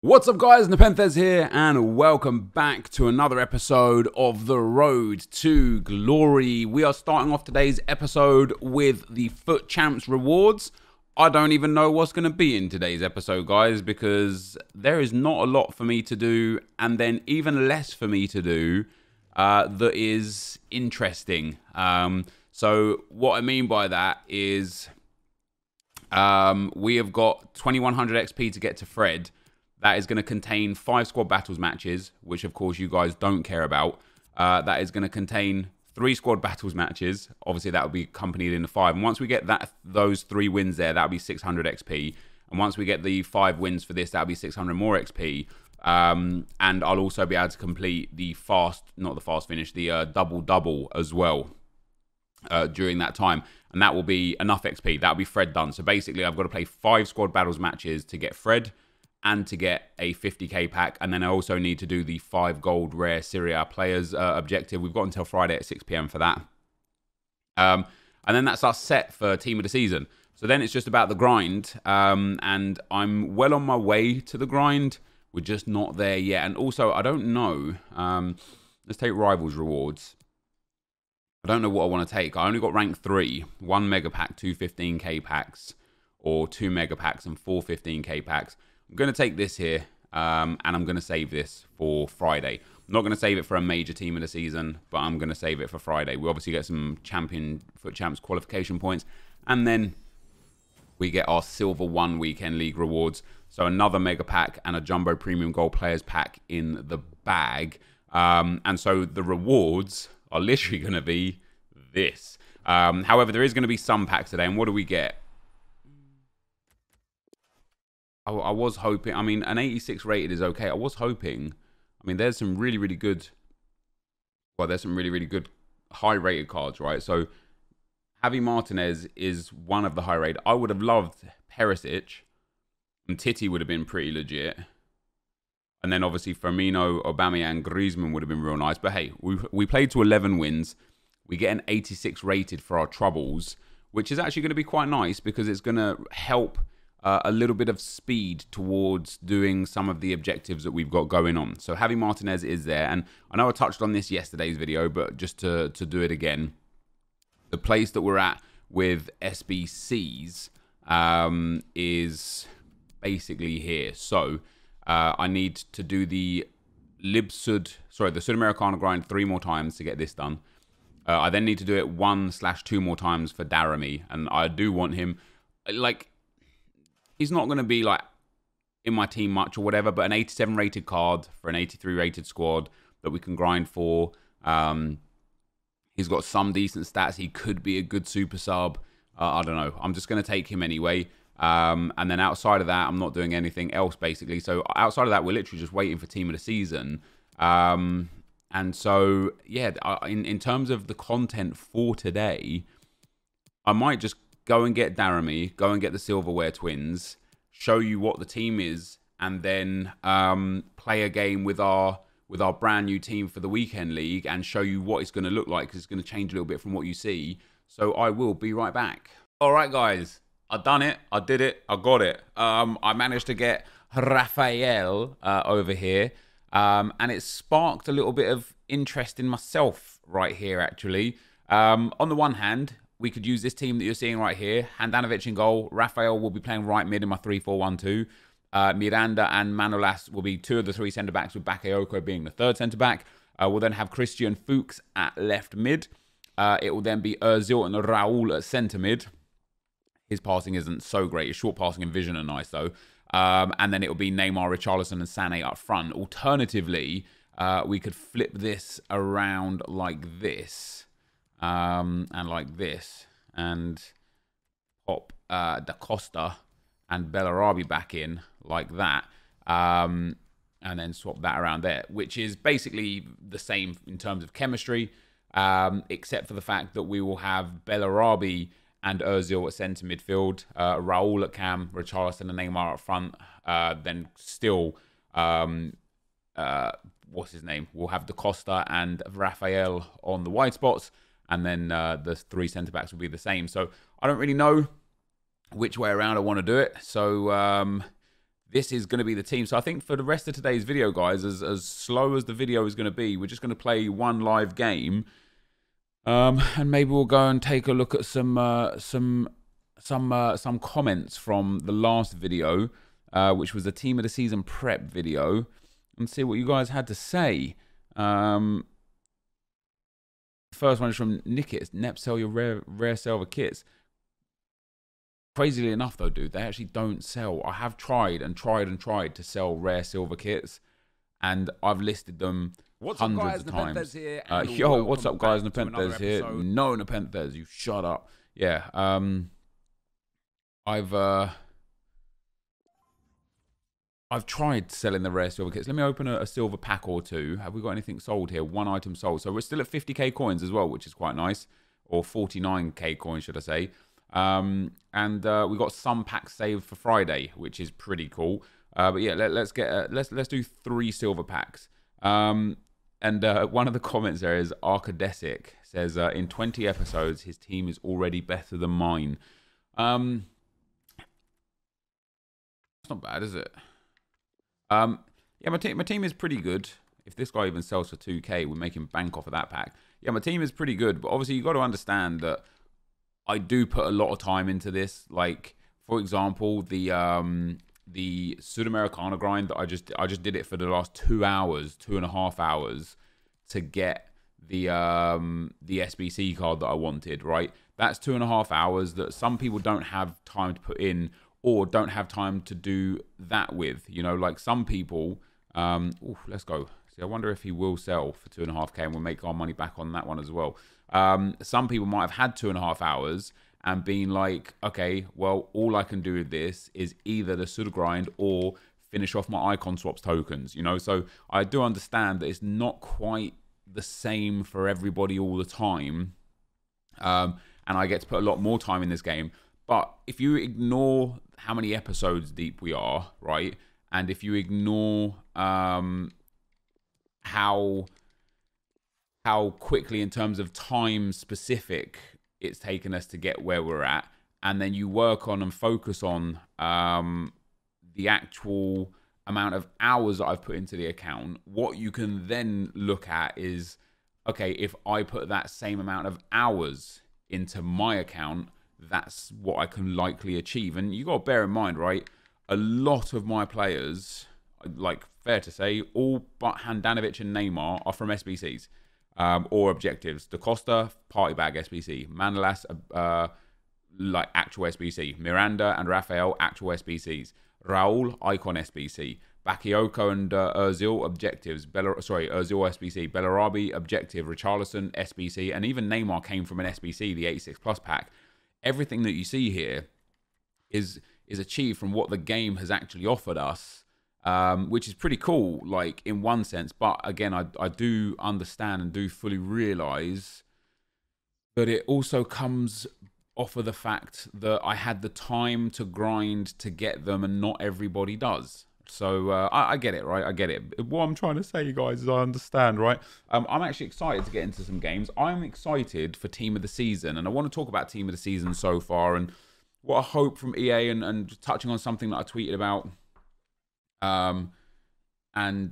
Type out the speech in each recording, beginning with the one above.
What's up guys, NepentheZ here and welcome back to another episode of The Road to Glory. We are starting off today's episode with the FUT Champs rewards. I don't even know what's going to be in today's episode guys, because there is not a lot for me to do and then even less for me to do that is interesting. So what I mean by that is we have got 2100 XP to get to Fred. That is going to contain 5 squad battles matches, which of course you guys don't care about. That is going to contain 3 squad battles matches. Obviously that will be accompanied in the 5. And once we get those 3 wins there, that'll be 600 XP. And once we get the 5 wins for this, that'll be 600 more XP. And I'll also be able to complete the the double as well during that time. And that will be enough XP. That'll be Fred done. So basically I've got to play 5 squad battles matches to get Fred and to get a 50k pack, and then I also need to do the 5 gold rare Serie A players objective. We've got until Friday at 6 PM for that. And then that's us set for team of the season. So then it's just about the grind, and I'm well on my way to the grind. We're just not there yet. And also, I don't know, let's take rivals rewards. I don't know what I want to take. I only got rank 3, 1 mega pack, 2 15k packs, or 2 mega packs and 4 15k packs. I'm going to take this here, and I'm going to save this for Friday. I'm not going to save it for a major team of the season, but I'm going to save it for Friday. We obviously get some FUT Champs qualification points, and then we get our Silver 1 Weekend League rewards. So another Mega Pack and a Jumbo Premium Gold Players Pack in the bag. And so the rewards are literally going to be this. However, there is going to be some packs today, and what do we get? I was hoping, I mean, an 86 rated is okay. I was hoping, I mean, there's some really, really good, well, there's some really, really good high rated cards, right? So, Javi Martinez is one of the high rated. I would have loved Perisic, and Titi would have been pretty legit. And then obviously Firmino, Aubameyang, Griezmann would have been real nice. But hey, we played to 11 wins. We get an 86 rated for our troubles, which is actually going to be quite nice because it's going to help a little bit of speed towards doing some of the objectives that we've got going on. So Javi Martinez is there. And I know I touched on this yesterday's video, but just to do it again, the place that we're at with SBCs is basically here. So I need to do the Sudamericana grind 3 more times to get this done. I then need to do it 1/2 more times for Daramy. And I do want him, like, he's not going to be like in my team much or whatever, but an 87 rated card for an 83 rated squad that we can grind for. He's got some decent stats. He could be a good super sub. I don't know. I'm just going to take him anyway. And then outside of that, I'm not doing anything else basically. So outside of that, we're literally just waiting for team of the season. And so, yeah, in terms of the content for today, I might just go and get Daramy, go and get the Silverware twins, show you what the team is, and then play a game with our brand new team for the weekend league and show you what it's going to look like, because it's going to change a little bit from what you see. So I will be right back. All right, guys, I've done it. I did it. I got it. I managed to get Rafael over here, and it sparked a little bit of interest in myself right here, actually. On the one hand, we could use this team that you're seeing right here. Handanovic in goal. Rafael will be playing right mid in my 3-4-1-2. Miranda and Manolas will be 2 of the 3 centre-backs, with Bakayoko being the 3rd centre-back. We'll then have Christian Fuchs at left mid. It will then be Ozil and Raul at centre mid. His passing isn't so great. His short passing and vision are nice, though. And then it will be Neymar, Richarlison and Sané up front. Alternatively, we could flip this around like this. And like this, and pop Da Costa and Bellarabi back in like that, and then swap that around there, which is basically the same in terms of chemistry, except for the fact that we will have Bellarabi and Ozil at centre midfield, Raul at cam, Richarlison and Neymar up front, then still, what's his name? We'll have Da Costa and Rafael on the wide spots, and then the 3 centre-backs will be the same. So I don't really know which way around I want to do it. So this is going to be the team. So I think for the rest of today's video, guys, as slow as the video is going to be, we're just going to play one live game. And maybe we'll go and take a look at some comments from the last video, which was the Team of the Season prep video, and see what you guys had to say. The first one is from Nickets. Nep, sell your rare silver kits. Crazily enough, though, dude, they actually don't sell. I have tried and tried and tried to sell rare silver kits, and I've listed them hundreds of times. Yo, what's up, guys? NepentheZ here. No, NepentheZ, you shut up. Yeah, I've tried selling the rare silver kits. Let me open a silver pack or two. Have we got anything sold here? One item sold. So we're still at 50k coins as well, which is quite nice. Or 49k coins, should I say. And we got some packs saved for Friday, which is pretty cool. But yeah, let's do 3 silver packs. And one of the comments there is Arcadesic says, in 20 episodes, his team is already better than mine. It's not bad, is it? Yeah, my team is pretty good. If this guy even sells for 2k, we're making bank off of that pack. Yeah, my team is pretty good, but obviously you got to understand that I do put a lot of time into this. Like, for example, the Sudamericana grind that I just did it for the last 2 hours, 2.5 hours to get the SBC card that I wanted, right? That's 2.5 hours that some people don't have time to put in, or don't have time to do that with, you know, like some people, ooh, let's go. See, I wonder if he will sell for 2.5k and we'll make our money back on that one as well. Some people might have had 2.5 hours and been like, okay, well, all I can do with this is either the Suda grind or finish off my icon swaps tokens, you know? So I do understand that it's not quite the same for everybody all the time. And I get to put a lot more time in this game. But if you ignore how many episodes deep we are, right? And if you ignore how quickly in terms of time specific it's taken us to get where we're at, and then you work on and focus on the actual amount of hours that I've put into the account, what you can then look at is, okay, if I put that same amount of hours into my account, that's what I can likely achieve. And you got to bear in mind, right? A lot of my players, like fair to say, all but Handanovic and Neymar are from SBCs or objectives. Da Costa, party bag SBC. Manolas, like actual SBC. Miranda and Rafael, actual SBCs. Raul, icon SBC. Bakayoko and Ozil, objectives. Ozil SBC. Bellarabi, objective. Richarlison, SBC. And even Neymar came from an SBC, the 86 plus pack. Everything that you see here is achieved from what the game has actually offered us, which is pretty cool, like in one sense. But again, I do understand and do fully realize that it also comes off of the fact that I had the time to grind to get them, and not everybody does. So I get it, right? I get it. What I'm trying to say, you guys, is I understand, right? I'm actually excited to get into some games. I'm excited for Team of the Season, and I want to talk about Team of the Season so far and what I hope from EA, and touching on something that I tweeted about and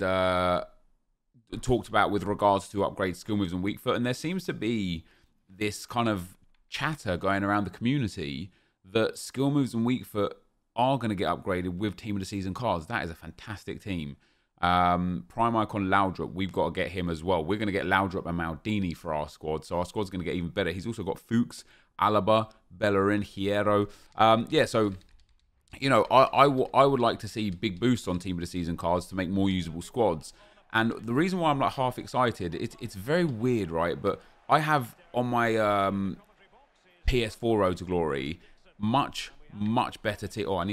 talked about with regards to upgrade skill moves and weak foot. And there seems to be this kind of chatter going around the community that skill moves and weak foot are going to get upgraded with Team of the Season cards. That is a fantastic team. Prime icon Laudrup, we've got to get him as well. We're going to get Laudrup and Maldini for our squad, so our squad's going to get even better. He's also got Fuchs, Alaba, Bellerin, Hierro. Yeah, so, you know, I would like to see big boosts on Team of the Season cards to make more usable squads. And the reason why I'm like half excited, it's very weird, right? But I have on my PS4 Road to Glory much better team. Oh, I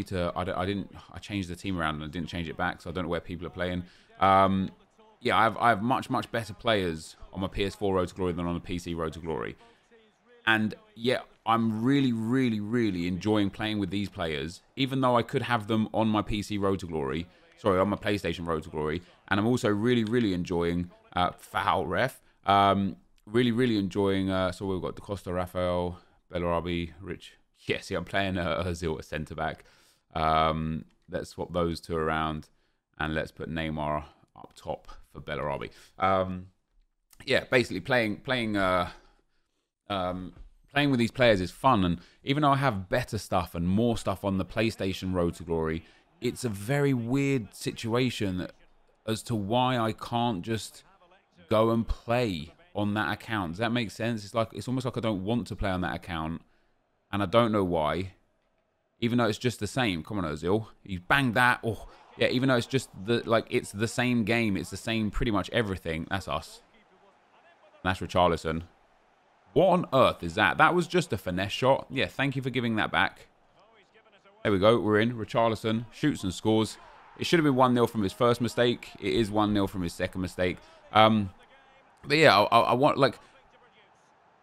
changed the team around and I didn't change it back, so I don't know where people are playing. Yeah, I have much better players on my PS4 Road to Glory than on the PC Road to Glory. And yeah, I'm really enjoying playing with these players, even though I could have them on my PC Road to Glory. Sorry, on my PlayStation Road to Glory. And I'm also really enjoying foul ref. Really enjoying. So we've got Da Costa, Rafael, Bellarabi, Rich. Yeah, see, I'm playing Ozil at centre back. let's swap those two around, and let's put Neymar up top for Bellarabi. Yeah, basically playing with these players is fun, and even though I have better stuff and more stuff on the PlayStation Road to Glory, it's a very weird situation as to why I can't just go and play on that account. Does that make sense? It's almost like I don't want to play on that account, and I don't know why. Even though it's just the same. Come on, Ozil. You banged that. Oh, yeah. Even though it's just it's the same game. It's the same pretty much everything. That's us. That's Richarlison. What on earth is that? That was just a finesse shot. Yeah, thank you for giving that back. There we go. We're in. Richarlison shoots and scores. It should have been 1-0 from his first mistake. It is 1-0 from his second mistake. But yeah, I want, like,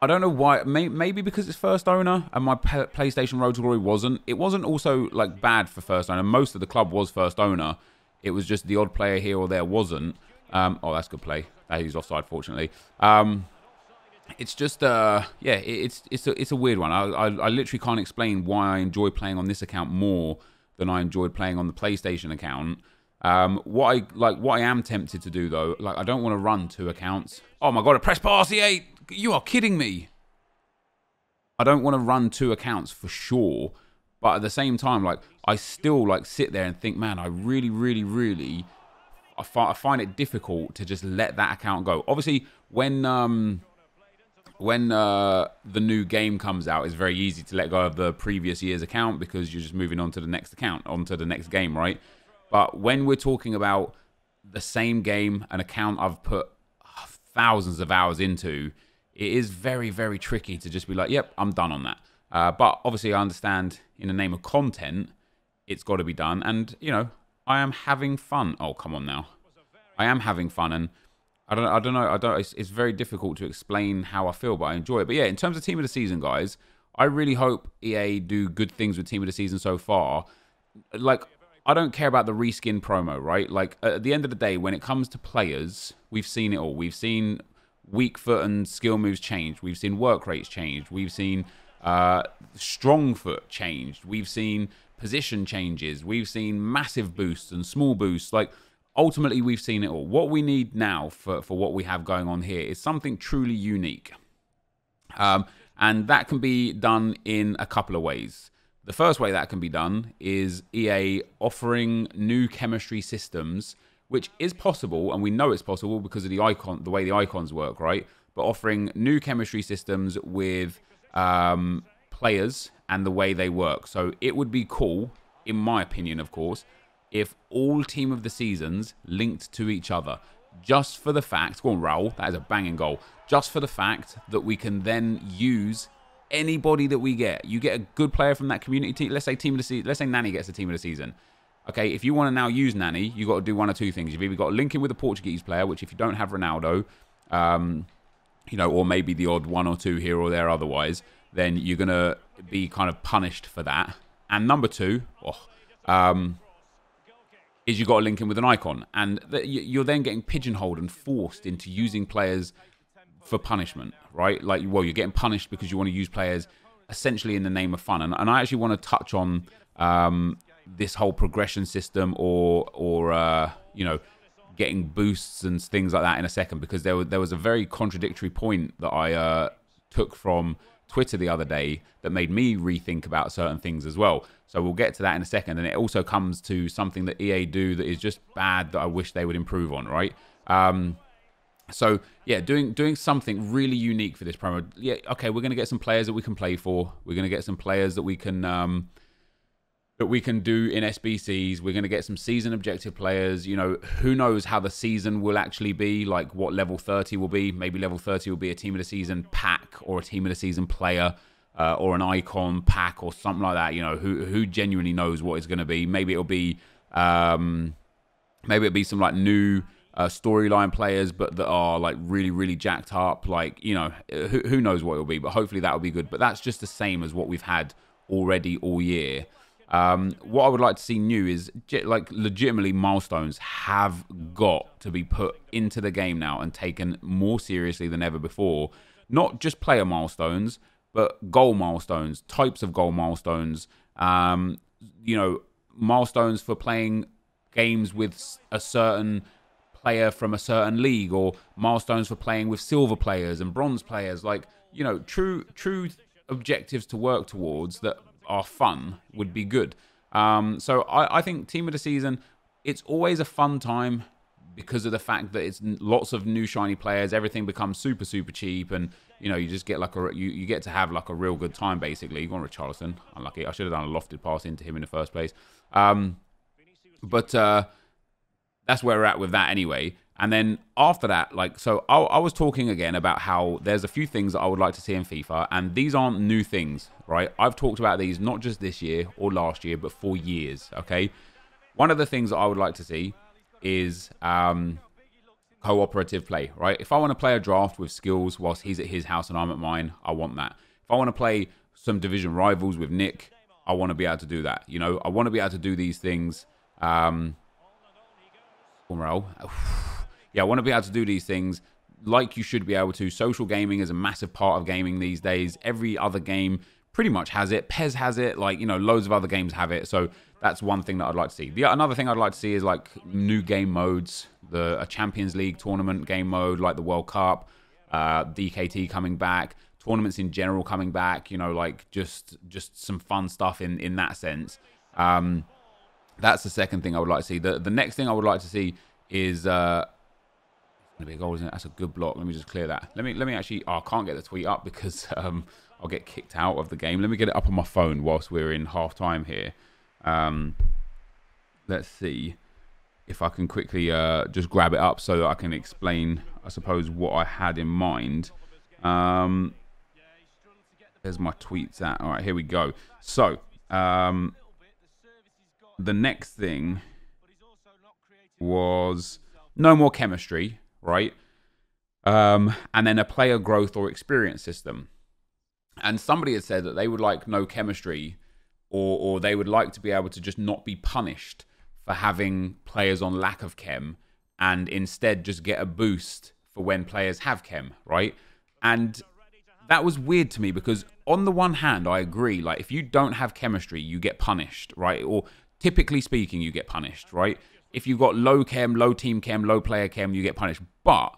I don't know why. Maybe because it's first owner and my PlayStation Road to Glory wasn't. It wasn't also, like, bad for first owner. Most of the club was first owner. It was just the odd player here or there wasn't. Oh, that's good play. He's offside, fortunately. It's just, yeah, it's a weird one. I literally can't explain why I enjoy playing on this account more than I enjoyed playing on the PlayStation account. What I am tempted to do though, like I don't want to run 2 accounts. Oh my god, a press pass, E8! You are kidding me. I don't want to run 2 accounts for sure, but at the same time, like I still like sit there and think, man, I really, I find it difficult to just let that account go. Obviously, when the new game comes out, it's very easy to let go of the previous year's account because you're just moving on to the next account, onto the next game, right? But when we're talking about the same game, an account I've put thousands of hours into, it is very, very tricky to just be like, yep, I'm done on that. But obviously I understand in the name of content, it's got to be done. And, you know, I am having fun. Oh, come on now. I am having fun, and I don't know. It's very difficult to explain how I feel, but I enjoy it. But yeah, in terms of Team of the Season, guys, I really hope EA do good things with Team of the Season so far. Like, I don't care about the reskin promo, right? Like, at the end of the day, when it comes to players, we've seen it all. We've seen weak foot and skill moves change. We've seen work rates change. We've seen strong foot changed. We've seen position changes. We've seen massive boosts and small boosts. Like, ultimately, we've seen it all. What we need now for what we have going on here is something truly unique. And that can be done in a couple of ways. The first way that can be done is EA offering new chemistry systems, which is possible, and we know it's possible because of the way the icons work, right? But offering new chemistry systems with players and the way they work. So it would be cool, in my opinion, of course, if all Team of the Seasons linked to each other. Just for the fact, go on, Raul, that is a banging goal. Just for the fact that we can then use anybody that we get. You get a good player from that community team. Let's say Team of the Season. Let's say Nani gets the Team of the Season. Okay, if you want to now use Nani, you got to do one or two things. You've either got to link in with a Portuguese player, which if you don't have Ronaldo, you know, or maybe the odd one or two here or there otherwise, then you're going to be kind of punished for that. And number two, is you got to link in with an icon. And you're then getting pigeonholed and forced into using players for punishment, right? Like, well, you're getting punished because you want to use players essentially in the name of fun. And I actually want to touch on this whole progression system or you know, getting boosts and things like that in a second, because there was a very contradictory point that I took from Twitter the other day that made me rethink about certain things as well. So we'll get to that in a second. And it also comes to something that EA do that is just bad that I wish they would improve on, right? So yeah, doing something really unique for this promo. Yeah, okay, we're gonna get some players that we can play for. We're gonna get some players that we can do in SBCs. We're gonna get some season objective players. You know, who knows how the season will actually be, like what level 30 will be. Maybe level 30 will be a Team of the Season pack or a Team of the Season player. Or an icon pack or something like that. You know, who genuinely knows what it's going to be. Maybe it'll be some like new storyline players, but that are like really, really jacked up. Like, you know, who knows what it'll be, but hopefully that'll be good. But that's just the same as what we've had already all year. What I would like to see new is like legitimately milestones have got to be put into the game now and taken more seriously than ever before. Not just player milestones, but goal milestones, types of goal milestones, you know, milestones for playing games with a certain player from a certain league, or milestones for playing with silver players and bronze players. Like, you know, true objectives to work towards that are fun would be good. So I think Team of the Season, it's always a fun time because of the fact that it's lots of new shiny players. Everything becomes super cheap, and you know, you just get like you get to have like a real good time basically. Go on, Richarlison. Unlucky. I should have done a lofted pass into him in the first place. But that's where we're at with that anyway. And then after that, like, so I was talking again about how there's a few things that I would like to see in FIFA, and these aren't new things, right? I've talked about these not just this year or last year, but for years, okay? One of the things that I would like to see is cooperative play, right? If I want to play a draft with skills whilst he's at his house and I'm at mine, I want that. If I want to play some division rivals with Nick, I want to be able to do that. You know, I want to be able to do these things. Yeah, I want to be able to do these things like you should be able to. Social gaming is a massive part of gaming these days. Every other game pretty much has it. PES has it. Like, you know, loads of other games have it. So that's one thing that I'd like to see. Another thing I'd like to see is like new game modes, a Champions League tournament game mode, like the World Cup, DKT coming back, tournaments in general coming back. You know, like just some fun stuff in that sense. That's the second thing I would like to see. The next thing I would like to see is gonna be a goal, isn't it? That's a good block. Let me just clear that. Let me actually. Oh, I can't get the tweet up because I'll get kicked out of the game. Let me get it up on my phone whilst we're in half time here. Let's see if I can quickly just grab it up so that I can explain, I suppose, what I had in mind. There's my tweets at. All right, here we go. So the next thing was no more chemistry, right? And then a player growth or experience system. And somebody had said that they would like no chemistry, or they would like to be able to just not be punished for having players on lack of chem, and instead just get a boost for when players have chem, right? And that was weird to me because on the one hand, I agree. Like, if you don't have chemistry, you get punished, right? Or typically speaking, you get punished, right? If you've got low chem, low team chem, low player chem, you get punished. But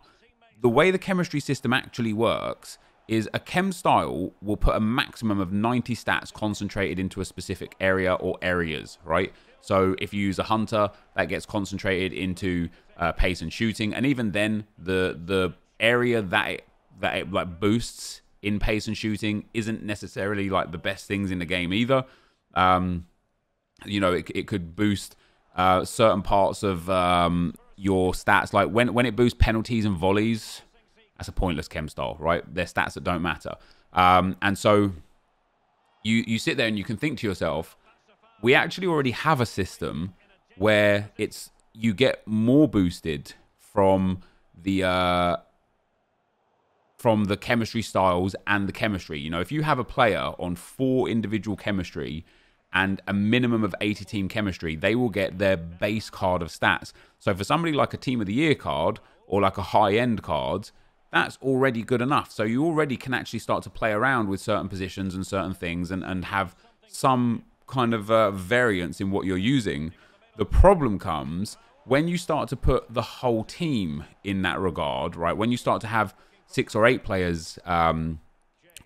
the way the chemistry system actually works is a chem style will put a maximum of 90 stats concentrated into a specific area or areas, right? So if you use a hunter, that gets concentrated into pace and shooting. And even then, the area that it like boosts in pace and shooting isn't necessarily like the best things in the game either. You know, it could boost certain parts of your stats. Like when it boosts penalties and volleys, that's a pointless chem style, right? They're stats that don't matter. And so you sit there and you can think to yourself, we actually already have a system where you get more boosted from the chemistry styles and the chemistry. You know, if you have a player on 4 individual chemistry and a minimum of 80 team chemistry, they will get their base card of stats. So for somebody like a Team of the Year card or like a high-end card, that's already good enough. So you already can actually start to play around with certain positions and certain things and have some kind of variance in what you're using. The problem comes when you start to put the whole team in that regard, right? When you start to have 6 or 8 players on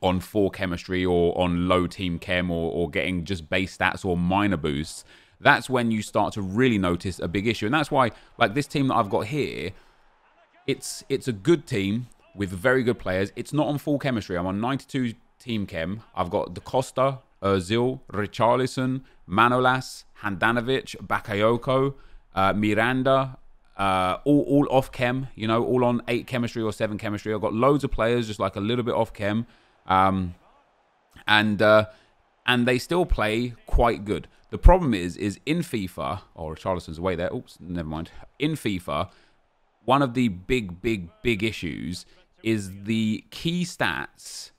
4 chemistry or on low team chem or getting just base stats or minor boosts, that's when you start to really notice a big issue. And that's why, like this team that I've got here, it's a good team with very good players. It's not on full chemistry. I'm on 92 team chem. I've got Da Costa, Ozil, Richarlison, Manolas, Handanovic, Bakayoko, Miranda, all off chem, you know, all on 8 chemistry or 7 chemistry. I've got loads of players just like a little bit off chem. And they still play quite good. The problem is in FIFA, Richarlison's away there. Oops, never mind. In FIFA, one of the big issues is the key stats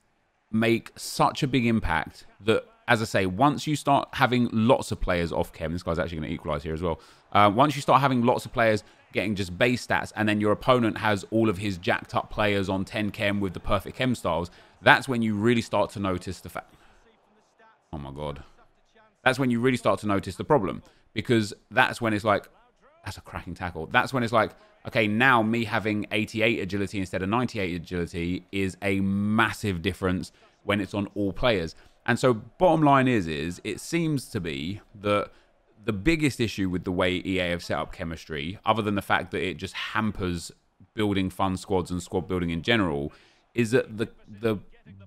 make such a big impact that, as I say, once you start having lots of players off chem, this guy's actually going to equalize here as well. Once you start having lots of players getting just base stats, and then your opponent has all of his jacked up players on 10 chem with the perfect chem styles, that's when you really start to notice the fact. Oh my God. That's when you really start to notice the problem. because that's when it's like, that's a cracking tackle. That's when it's like, okay, now me having 88 agility instead of 98 agility is a massive difference when it's on all players. And so bottom line is it seems to be that the biggest issue with the way EA have set up chemistry, other than the fact that it just hampers building fun squads and squad building in general, is that the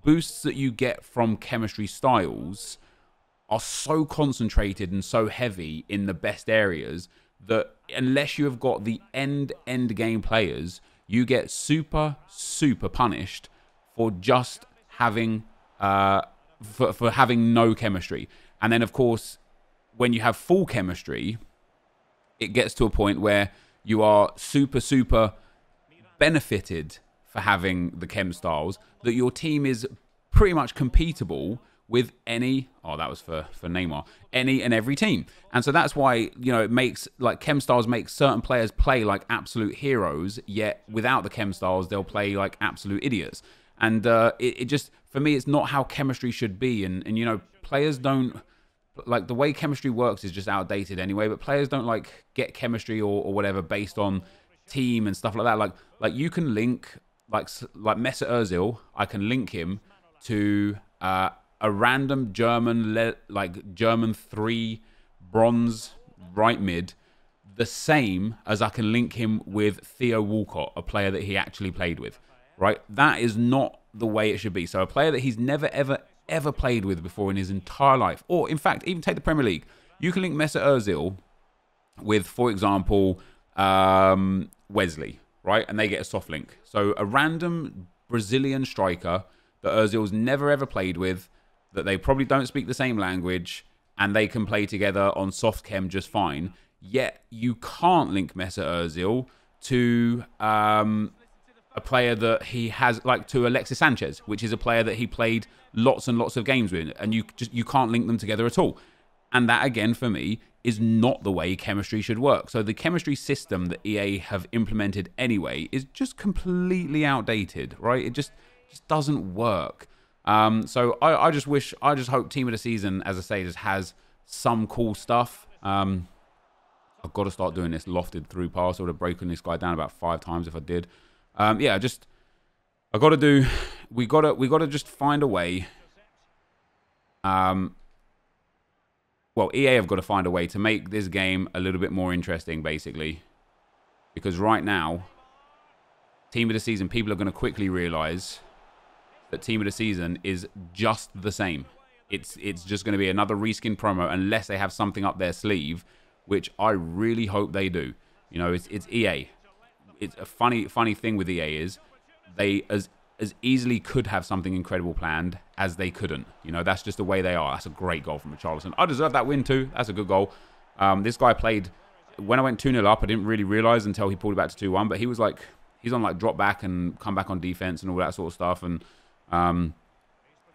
boosts that you get from chemistry styles are so concentrated and so heavy in the best areas that unless you have got the end game players, you get super punished for just having for having no chemistry. And then of course, when you have full chemistry, it gets to a point where you are super benefited for having the chem styles, that your team is pretty much competable with any, oh, that was for Neymar, any and every team. And so that's why, you know, it makes, like, chem styles make certain players play like absolute heroes, yet without the chem styles, they'll play like absolute idiots. And it just, for me, it's not how chemistry should be. And you know, players don't, like, the way chemistry works is just outdated anyway, but players don't, like, get chemistry or whatever based on team and stuff like that. Like you can link, like Mesut Ozil, I can link him to a random German 3 bronze right mid, the same as I can link him with Theo Walcott, a player that he actually played with, right? That is not the way it should be. So a player that he's never, ever played with before in his entire life, or in fact, even take the Premier League, you can link Mesut Ozil with, for example, Wesley, right? And they get a soft link. So a random Brazilian striker that Ozil's never, ever played with, that they probably don't speak the same language, and they can play together on soft chem just fine. Yet you can't link Mesut Ozil to a player that he has, like, to Alexis Sanchez, which is a player that he played lots and lots of games with, and you can't link them together at all. And that, again, for me, is not the way chemistry should work. So the chemistry system that EA have implemented anyway is just completely outdated, right? It just doesn't work. So I just hope Team of the Season, as I say, just has some cool stuff. I've got to start doing this lofted through pass. I would have broken this guy down about 5 times if I did. Yeah, I got to do. We got to just find a way. Well, EA have got to find a way to make this game a little bit more interesting, basically, because right now, Team of the Season, people are going to quickly realize that Team of the Season is just the same. It's just going to be another reskin promo unless they have something up their sleeve, which I really hope they do. You know, it's EA. It's a funny thing with EA is they as easily could have something incredible planned as they couldn't. You know, that's just the way they are. That's a great goal from Richarlison. I deserve that win too. That's a good goal. This guy played, when I went 2-0 up, I didn't really realise until he pulled it back to 2-1, but he was like, he's on like drop back and come back on defence and all that sort of stuff. And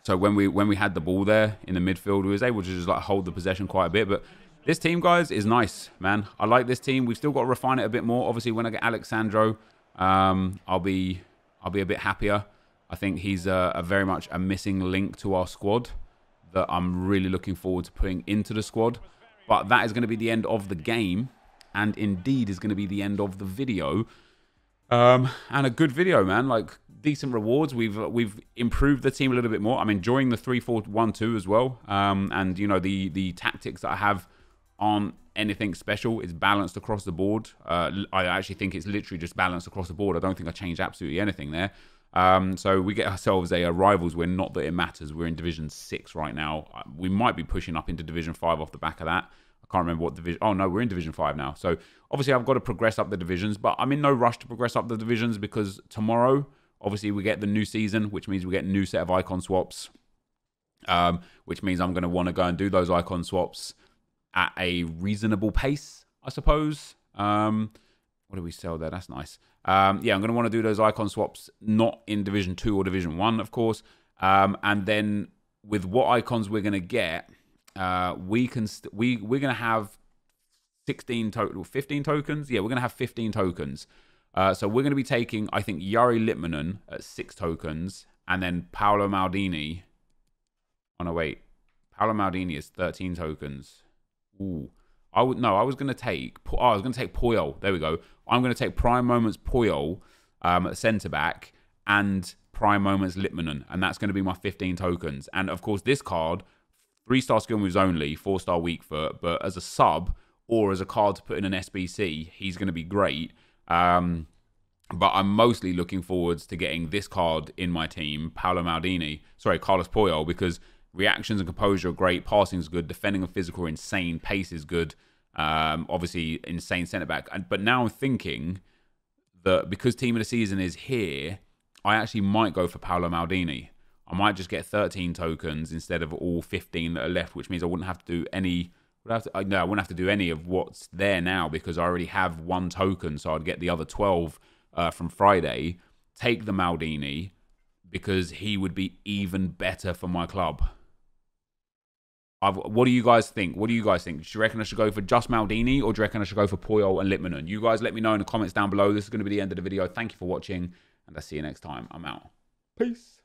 so when we had the ball there in the midfield, we was able to just like hold the possession quite a bit. But this team, guys, is nice, man. I like this team. We've still got to refine it a bit more. Obviously, when I get Alexandro, I'll be a bit happier. I think he's a very much a missing link to our squad that I'm really looking forward to putting into the squad. But that is going to be the end of the game, and indeed is going to be the end of the video. And a good video, man. Like, decent rewards. We've improved the team a little bit more. I'm enjoying the 3-4-1-2 as well. And you know, the tactics that I have aren't anything special. It's balanced across the board. I actually think it's literally just balanced across the board. I don't think I changed absolutely anything there. So we get ourselves a rivals win. Not that it matters. We're in Division 6 right now. We might be pushing up into Division 5 off the back of that. I can't remember what division. Oh, no, we're in Division 5 now. So obviously I've got to progress up the divisions, but I'm in no rush to progress up the divisions because tomorrow, obviously, we get the new season, which means we get a new set of icon swaps, which means I'm going to want to go and do those icon swaps at a reasonable pace, I suppose. What do we sell there? That's nice. Yeah, I'm going to want to do those icon swaps, not in Division 2 or Division 1, of course. And then with what icons we're going to get, we're going to have 15 tokens. Yeah, we're going to have 15 tokens. So we're going to be taking, I think, Yari Litmanen at 6 tokens, and then Paolo Maldini. Oh, no, wait. Paolo Maldini is 13 tokens. Ooh. I was going to take Puyol. There we go. I'm going to take Prime Moments Puyol at centre back and Prime Moments Litmanen, and that's going to be my 15 tokens. And of course, this card, 3-star skill moves only, 4-star weak foot, but as a sub or as a card to put in an SBC, he's going to be great. But I'm mostly looking forwards to getting this card in my team, Carlos Puyol, because reactions and composure are great, passing is good, defending and physical are insane, pace is good, obviously insane centre-back. But now I'm thinking that because Team of the Season is here, I actually might go for Paolo Maldini. I might just get 13 tokens instead of all 15 that are left, which means I wouldn't have to do any... I wouldn't have to do any of what's there now because I already have 1 token, so I'd get the other 12 from Friday. Take the Maldini because he would be even better for my club. What do you guys think? Do you reckon I should go for just Maldini, or do you reckon I should go for Puyol and Litmanen? You guys let me know in the comments down below. This is going to be the end of the video. Thank you for watching, and I'll see you next time. I'm out. Peace.